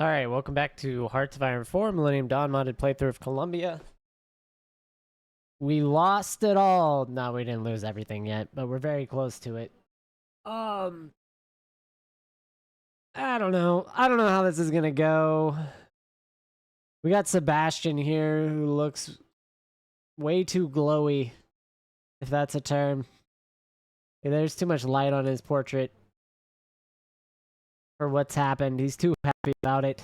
Alright, welcome back to Hearts of Iron 4, Millennium Dawn modded playthrough of Colombia. We lost it all. No, we didn't lose everything yet, but we're very close to it. Um, I don't know. I don't know how this is gonna go. We got Sebastian here who looks way too glowy, if that's a term. Yeah, there's too much light on his portrait for what's happened. He's too happy about it.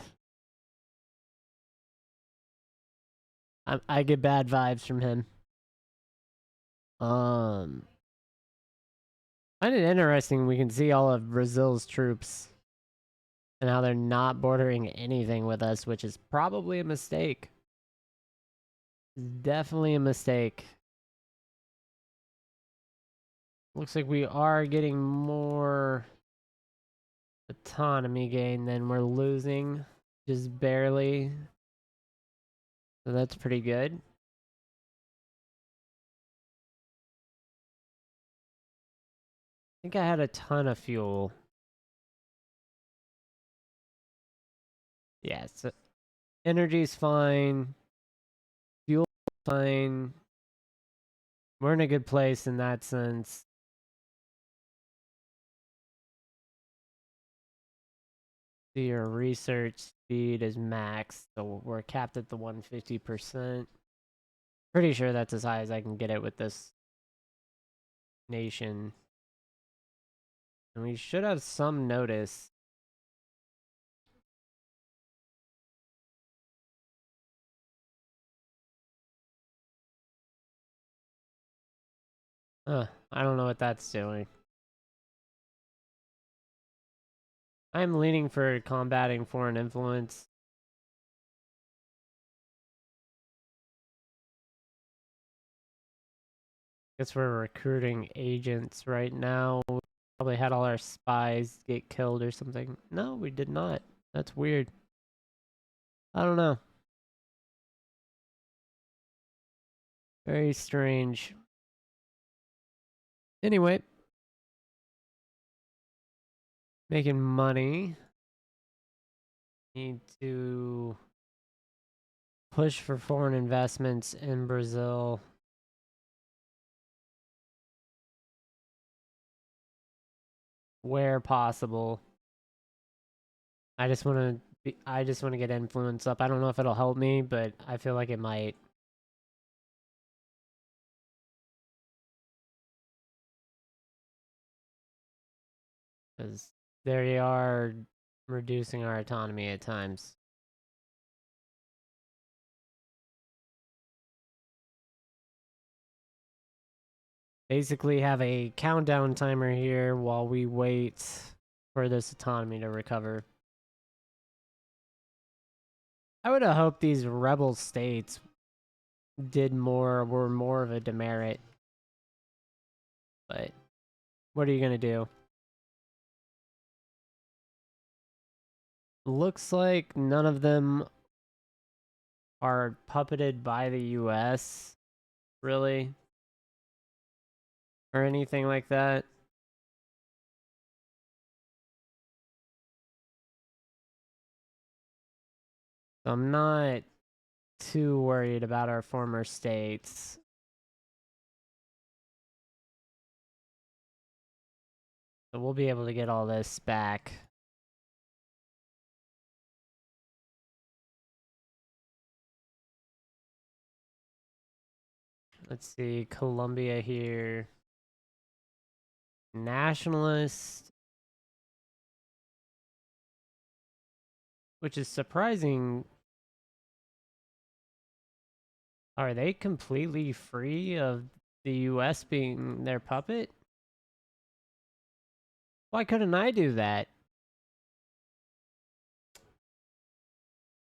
I get bad vibes from him. Find it interesting we can see all of Brazil's troops and how they're not bordering anything with us, which is probably a mistake. Definitely a mistake. Looks like we are getting more autonomy gain than we're losing, just barely. So that's pretty good. I think I had a ton of fuel. Yeah, so energy's fine. Fuel's fine. We're in a good place in that sense. Your research speed is max, so we're capped at the 150%. Pretty sure that's as high as I can get it with this nation. And we should have some notice. I don't know what that's doing. I'm leaning for combating foreign influence. Guess we're recruiting agents right now. We probably had all our spies get killed or something. No, we did not. That's weird. I don't know. Very strange. Anyway. Making money. Need to push for foreign investments in Brazil. Where possible. I just want to get influence up. I don't know if it'll help me, but I feel like it might. Because they are reducing our autonomy at times. Basically have a countdown timer here while we wait for this autonomy to recover. I would have hoped these rebel states were more of a demerit. But what are you gonna do? Looks like none of them are puppeted by the US, really, or anything like that. So I'm not too worried about our former states. So we'll be able to get all this back. Let's see, Colombia here. Nationalist. Which is surprising. Are they completely free of the US being their puppet? Why couldn't I do that?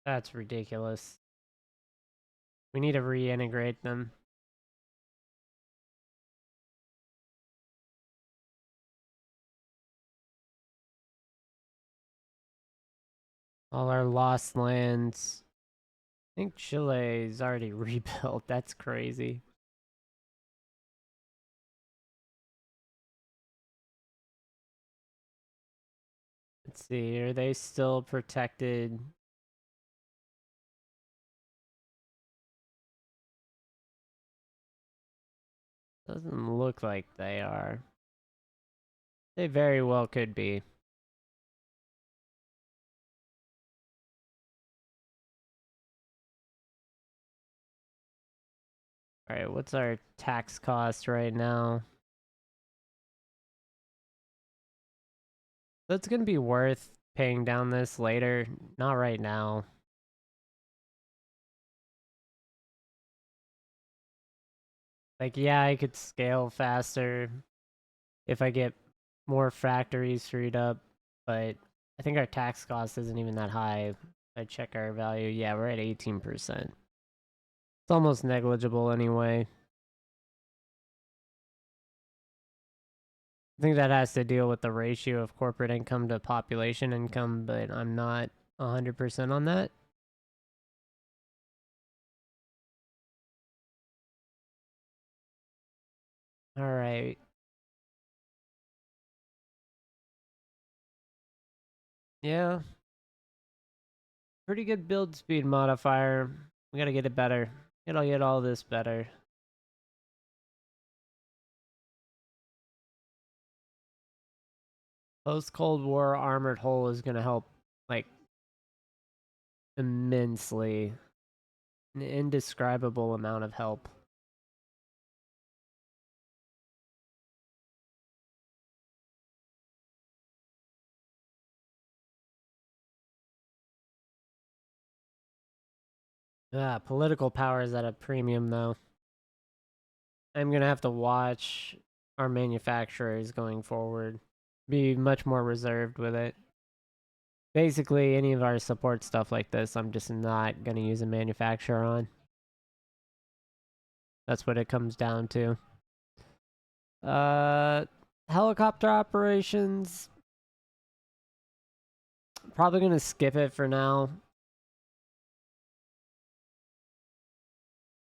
That's ridiculous. We need to reintegrate them. All our lost lands. I think Chile's already rebuilt. That's crazy. Let's see, are they still protected? Doesn't look like they are. They very well could be. Alright, what's our tax cost right now? So it's gonna be worth paying down this later, not right now. Like, yeah, I could scale faster if I get more factories freed up, but I think our tax cost isn't even that high. I check our value. Yeah, we're at 18%. It's almost negligible anyway. I think that has to deal with the ratio of corporate income to population income, but I'm not 100% on that. All right. Yeah. Pretty good build speed modifier. We gotta get it better. It'll get all this better. Post Cold War armored hull is gonna help, like, immensely. An indescribable amount of help. Political power is at a premium, though. I'm gonna have to watch our manufacturers going forward. Be much more reserved with it. Basically, any of our support stuff like this, I'm just not gonna use a manufacturer on. That's what it comes down to. Uh, Helicopter operations. Probably gonna skip it for now.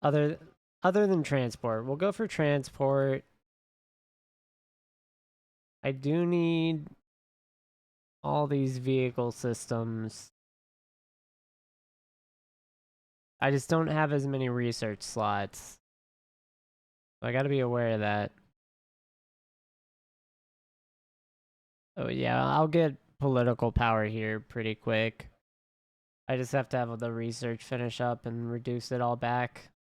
Other other than transport, we'll go for transport. I do need all these vehicle systems. I just don't have as many research slots. So I gotta be aware of that. Oh yeah, I'll get political power here pretty quick. I just have to have the research finish up and reduce it all back.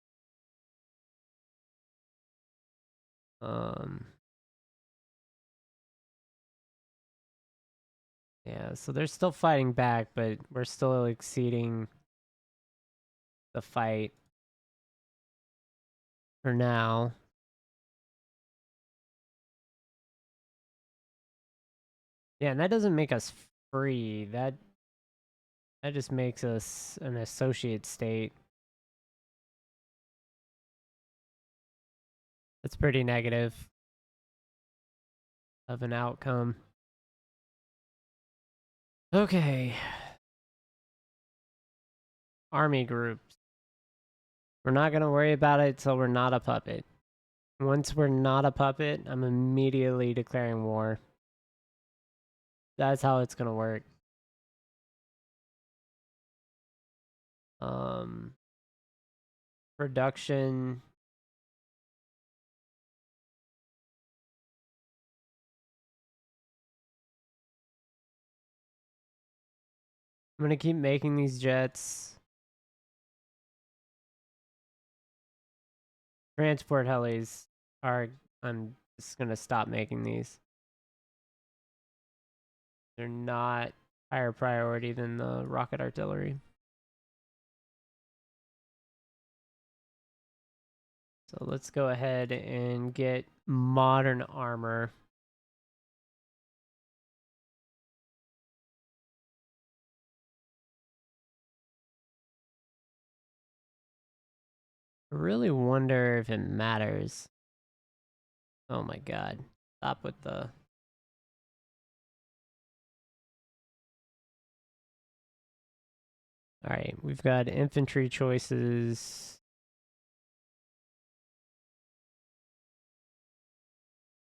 Um, yeah, so they're still fighting back, but we're still exceeding the fight for now. Yeah, and that doesn't make us free. That just makes us an associate state. That's pretty negative of an outcome. Okay. Army groups. We're not going to worry about it till we're not a puppet. Once we're not a puppet, I'm immediately declaring war. That's how it's going to work. Um, Production. I'm going to keep making these jets. Transport helis are, I'm just going to stop making these. They're not higher priority than the rocket artillery. So let's go ahead and get modern armor. I really wonder if it matters. Oh my god. Stop with the... Alright, we've got infantry choices.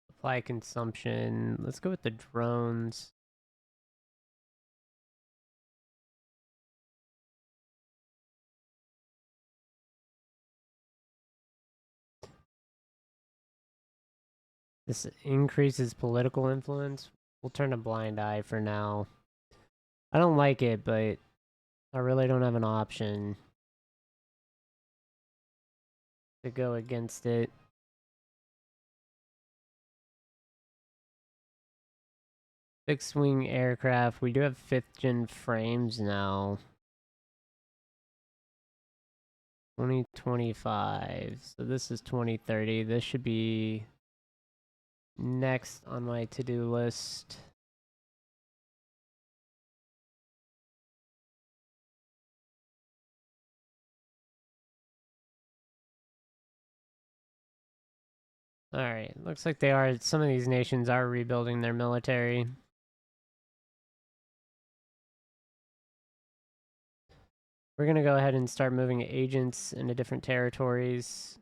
Supply consumption. Let's go with the drones. This increases political influence. We'll turn a blind eye for now. I don't like it, but I really don't have an option to go against it. Fixed wing aircraft. We do have 5th gen frames now. 2025. So this is 2030. This should be next on my to-do list. Alright, looks like some of these nations are rebuilding their military. We're gonna go ahead and start moving agents into different territories.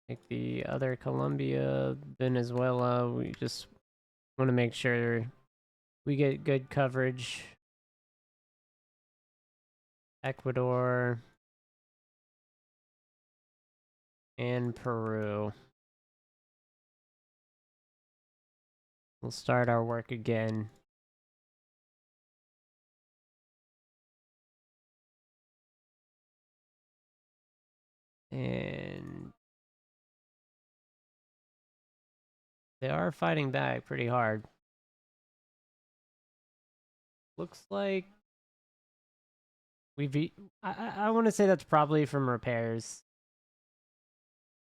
Like the other Colombia, Venezuela, we just want to make sure we get good coverage. Ecuador and Peru. We'll start our work again. And they are fighting back pretty hard. Looks like I want to say that's probably from repairs.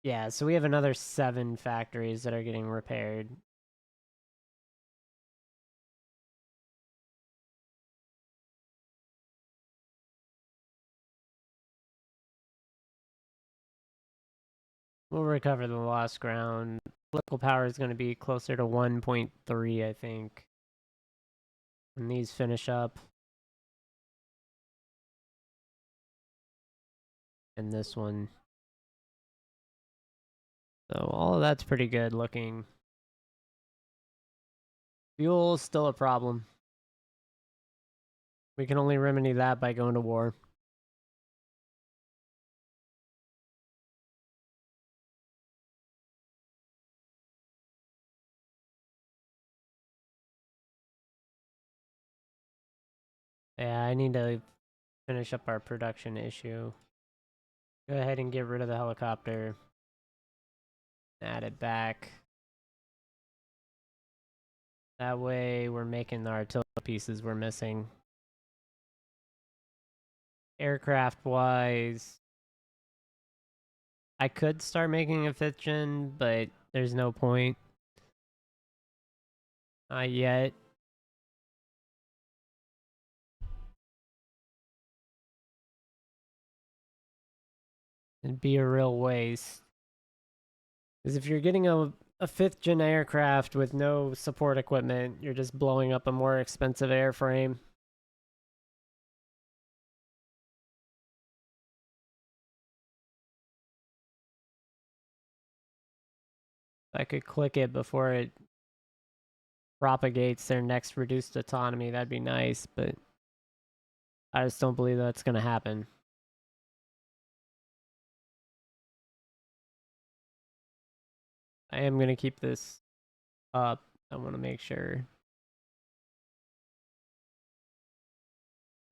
Yeah, so we have another 7 factories that are getting repaired. We'll recover the lost ground. Political power is going to be closer to 1.3, I think, when these finish up. And this one. So all of that's pretty good looking. Fuel is still a problem. We can only remedy that by going to war. Yeah, I need to finish up our production issue. Go ahead and get rid of the helicopter. Add it back. That way we're making the artillery pieces we're missing. Aircraft wise, I could start making a 5th gen, but there's no point. Not yet. It'd be a real waste. Because if you're getting a 5th gen aircraft with no support equipment, you're just blowing up a more expensive airframe. If I could click it before it propagates their next reduced autonomy, that'd be nice, but I just don't believe that's going to happen. I am going to keep this up. I want to make sure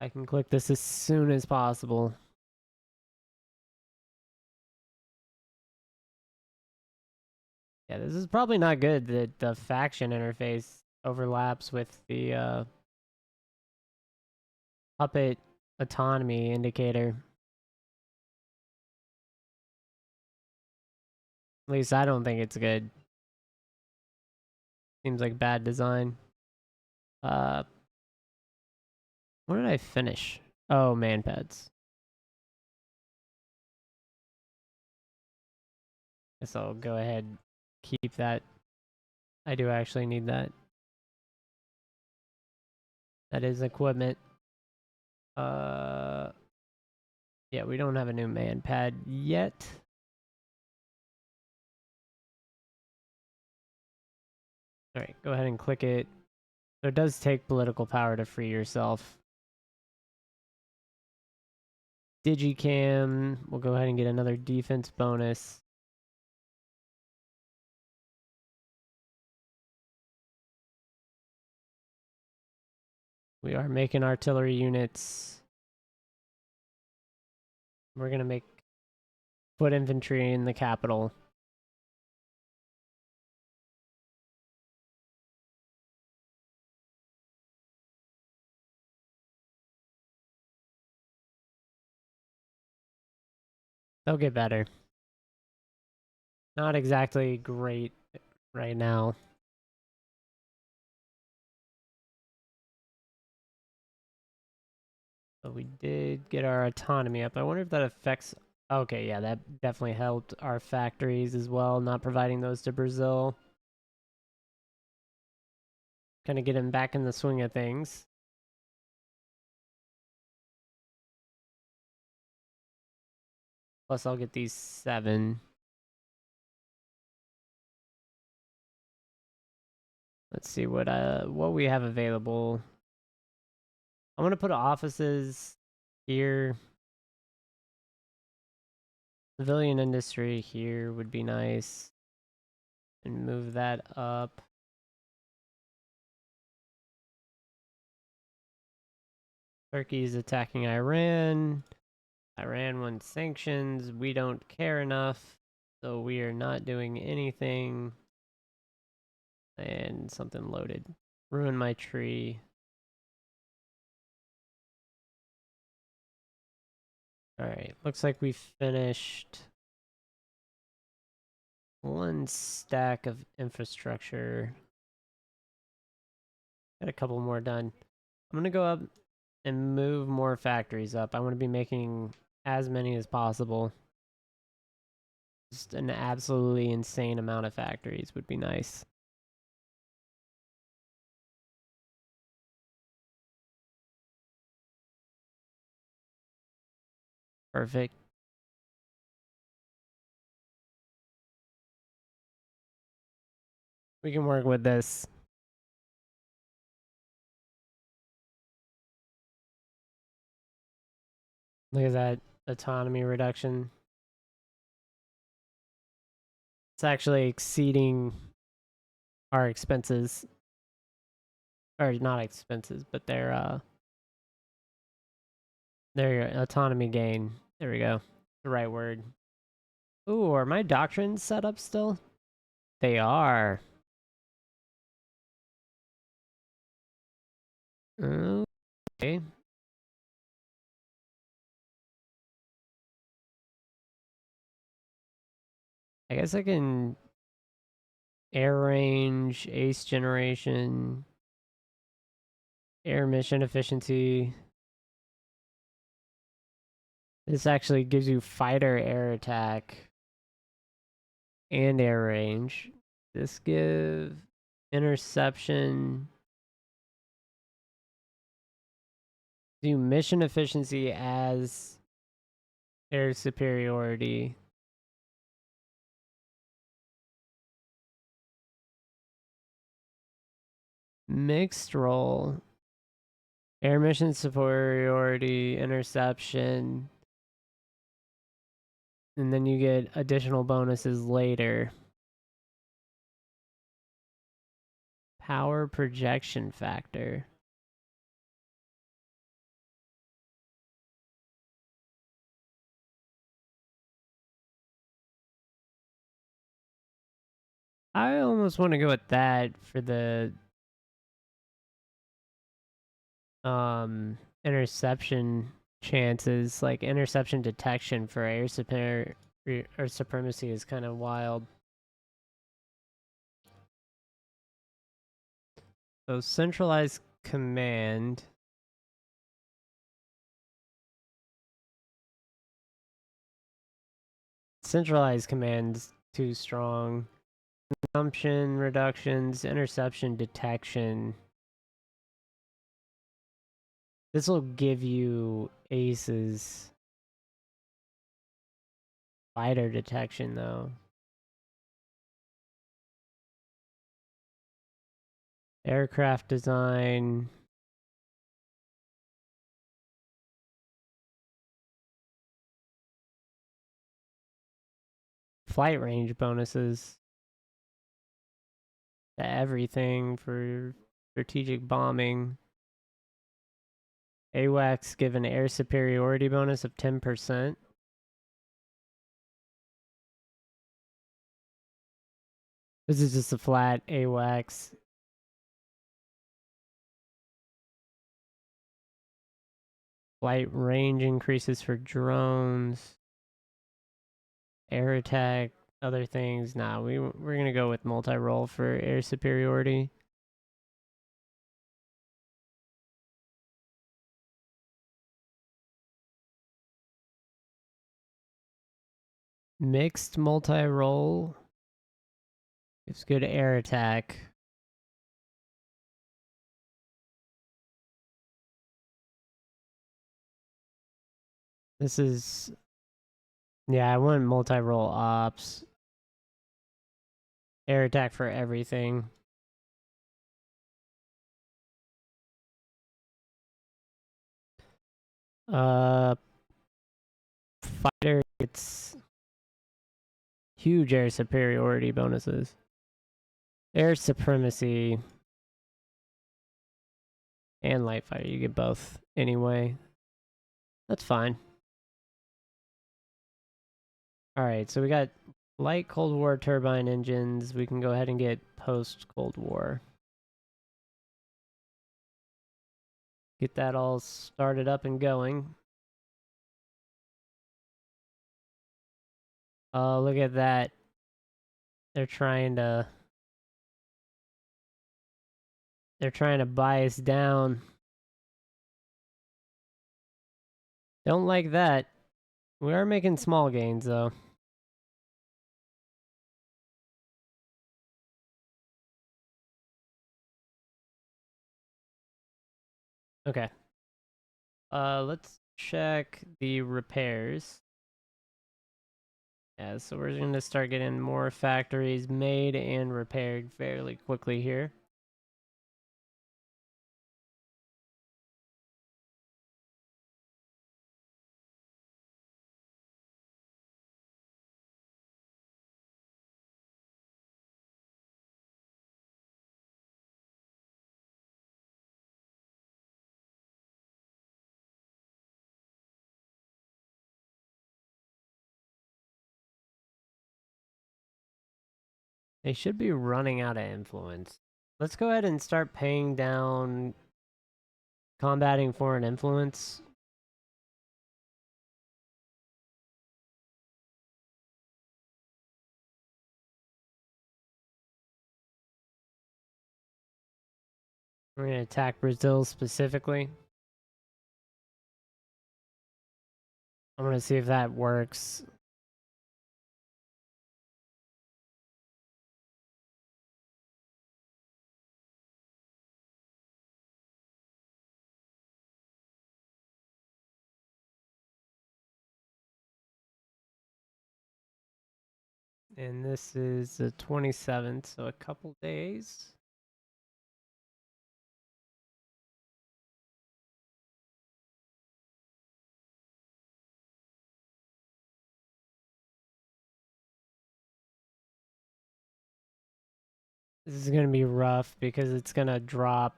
I can click this as soon as possible. Yeah, this is probably not good that the faction interface overlaps with the puppet autonomy indicator. At least I don't think it's good. Seems like bad design. What did I finish? Oh, man pads. Guess I'll go ahead and keep that. I do actually need that. That is equipment. Yeah, we don't have a new man pad yet. All right, go ahead and click it. So it does take political power to free yourself. Digicam. We'll go ahead and get another defense bonus. We are making artillery units. We're going to make foot infantry in the capital. They'll get better. Not exactly great right now. But we did get our autonomy up. I wonder if that affects... Okay, yeah, that definitely helped our factories as well, not providing those to Brazil. Kind of get him back in the swing of things. Plus, I'll get these 7. Let's see what we have available. I'm gonna put offices here. Civilian industry here would be nice. And move that up. Turkey's attacking Iran. Iran wants sanctions. We don't care enough. So we are not doing anything. And something loaded. Ruin my tree. Alright, looks like we finished 1 stack of infrastructure. Got a couple more done. I'm gonna go up and move more factories up. I want to be making as many as possible. Just an absolutely insane amount of factories would be nice. Perfect. We can work with this. Look at that autonomy reduction. It's actually exceeding our expenses. Or not expenses, but their autonomy gain. There we go. The right word. Ooh, are my doctrines set up still? They are. Okay. I guess I can air range, ace generation, air mission efficiency. This actually gives you fighter air attack and air range. This give interception. Do mission efficiency as air superiority. Mixed roll. Air mission superiority, interception. And then you get additional bonuses later. Power projection factor. I almost want to go with that for the interception chances. Like interception detection for air supremacy is kind of wild. So centralized command. Centralized command's too strong. Consumption reductions, interception detection. This will give you aces. Fighter detection though. Aircraft design. flight range bonuses to everything for strategic bombing. AWACS give an air superiority bonus of 10%. This is just a flat AWACS. Flight range increases for drones. Air attack, other things. Nah, we're gonna go with multi-role for air superiority. Mixed multi-role gives good air attack. This is, yeah, I want multi-role ops. Air attack for everything. Fighter gets huge air superiority bonuses. Air supremacy and light fighter, you get both anyway. That's fine. Alright, so we got light Cold War turbine engines. We can go ahead and get post-Cold War. Get that all started up and going. Oh, look at that. They're trying to buy us down. Don't like that. We are making small gains though. Okay. Let's check the repairs. Yeah, so we're gonna start getting more factories made and repaired fairly quickly here. They should be running out of influence. Let's go ahead and start paying down combating foreign influence. We're gonna attack Brazil specifically. I'm gonna see if that works. And this is the 27th, so a couple days. This is going to be rough because it's going to drop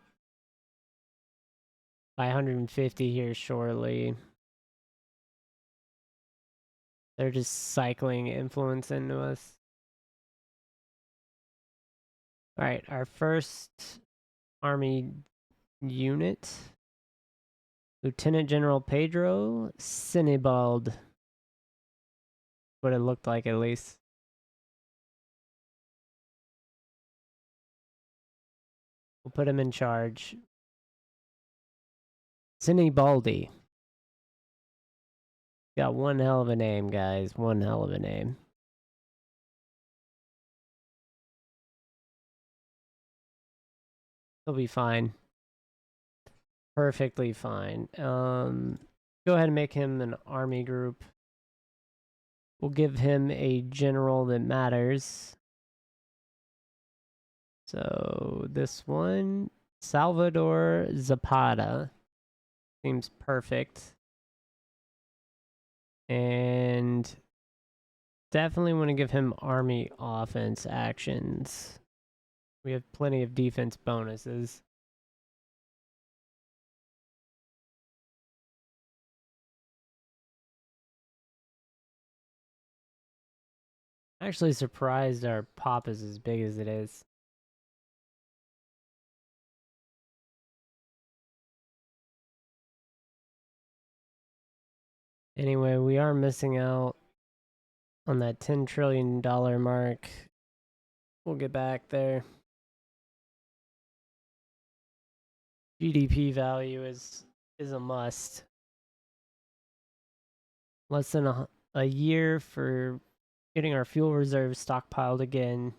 by 150 here shortly. They're just cycling influence into us. All right, our first army unit, Lieutenant General Pedro Sinibald. What it looked like, at least. We'll put him in charge. Sinibaldi. Got one hell of a name, guys. One hell of a name. He'll be fine. Perfectly fine. Go ahead and make him an army group. We'll give him a general that matters. So this one, Salvador Zapata, seems perfect. And definitely want to give him army offense actions. We have plenty of defense bonuses. Actually surprised our pop is as big as it is. Anyway, we are missing out on that $10 trillion mark. We'll get back there. GDP value is a must. Less than a year for getting our fuel reserves stockpiled again.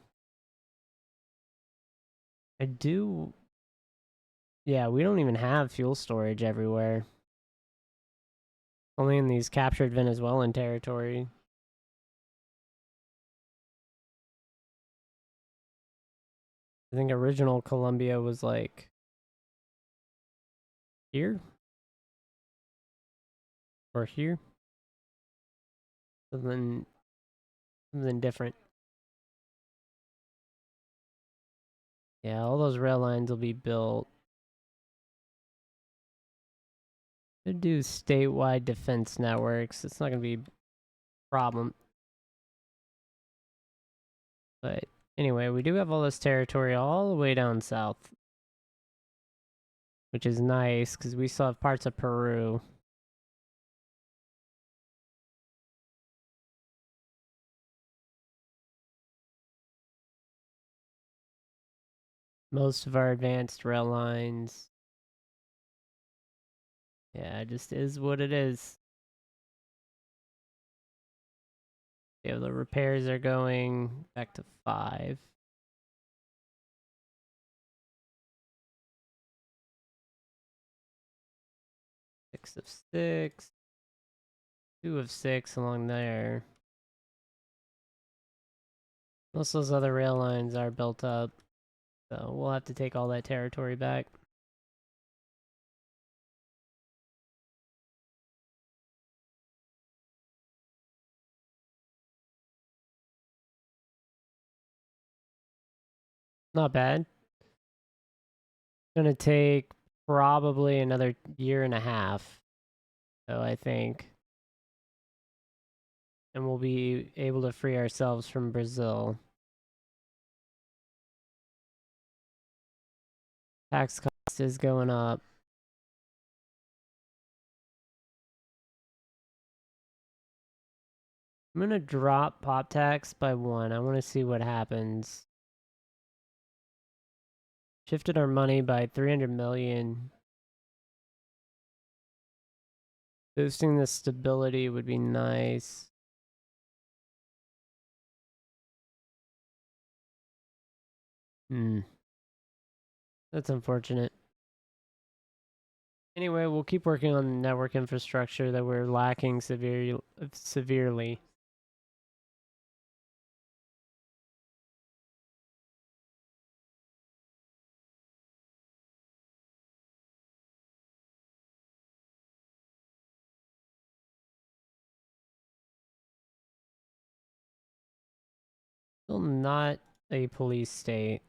Yeah, we don't even have fuel storage everywhere. Only in these captured Venezuelan territory. I think original Colombia was like here or here. Something different. Yeah, all those rail lines will be built. To do statewide defense networks. It's not gonna be a problem. But anyway, we do have all this territory all the way down south. Which is nice, because we still have parts of Peru. Most of our advanced rail lines. Yeah, it just is what it is. Yeah, the repairs are going back to 5. Six of 6. 2 of 6 along there. Most of those other rail lines are built up. So we'll have to take all that territory back. Not bad. Gonna take probably another year and a half. So I think. And we'll be able to free ourselves from Brazil. Tax cost is going up. I'm gonna drop pop tax by 1. I want to see what happens. Shifted our money by 300 million. Boosting the stability would be nice. That's unfortunate. Anyway, we'll keep working on the network infrastructure that we're lacking severely. Still not a police state.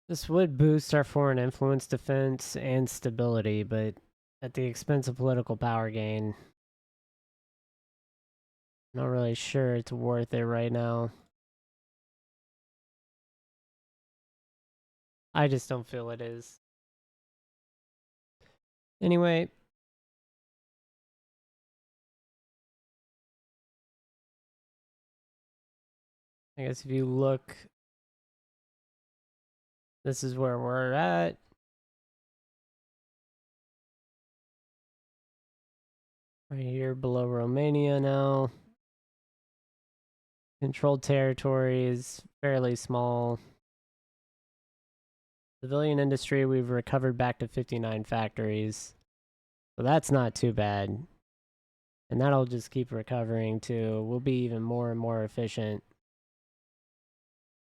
This would boost our foreign influence defense and stability, but at the expense of political power gain. Not really sure it's worth it right now. I just don't feel it is. Anyway. I guess if you look, this is where we're at. Right here below Romania now. Controlled territory is fairly small. Civilian industry, we've recovered back to 59 factories. So that's not too bad. And that'll just keep recovering too. We'll be even more and more efficient.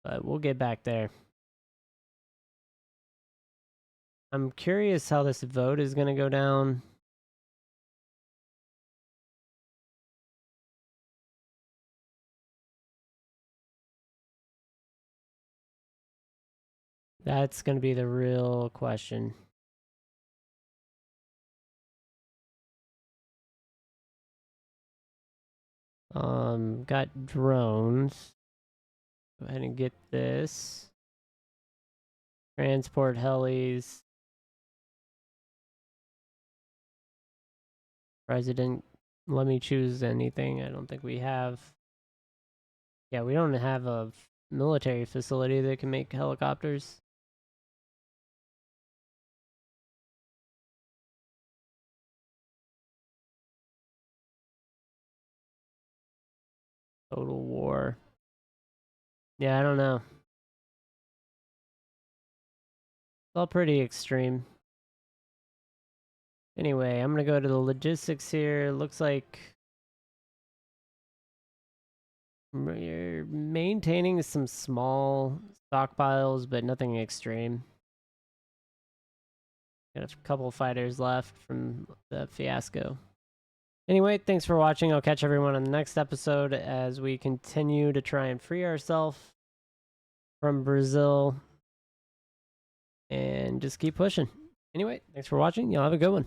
But we'll get back there. I'm curious how this vote is going to go down. That's going to be the real question. Got drones. Go ahead and get this. Transport helis. President, let me choose anything. I don't think we have. Yeah, we don't have a military facility that can make helicopters. Total war. Yeah, I don't know. It's all pretty extreme. Anyway, I'm gonna go to the logistics here. Looks like you're maintaining some small stockpiles, but nothing extreme. Got a couple fighters left from the fiasco. Anyway, thanks for watching. I'll catch everyone on the next episode as we continue to try and free ourselves from Brazil and just keep pushing. Anyway, thanks for watching. Y'all have a good one.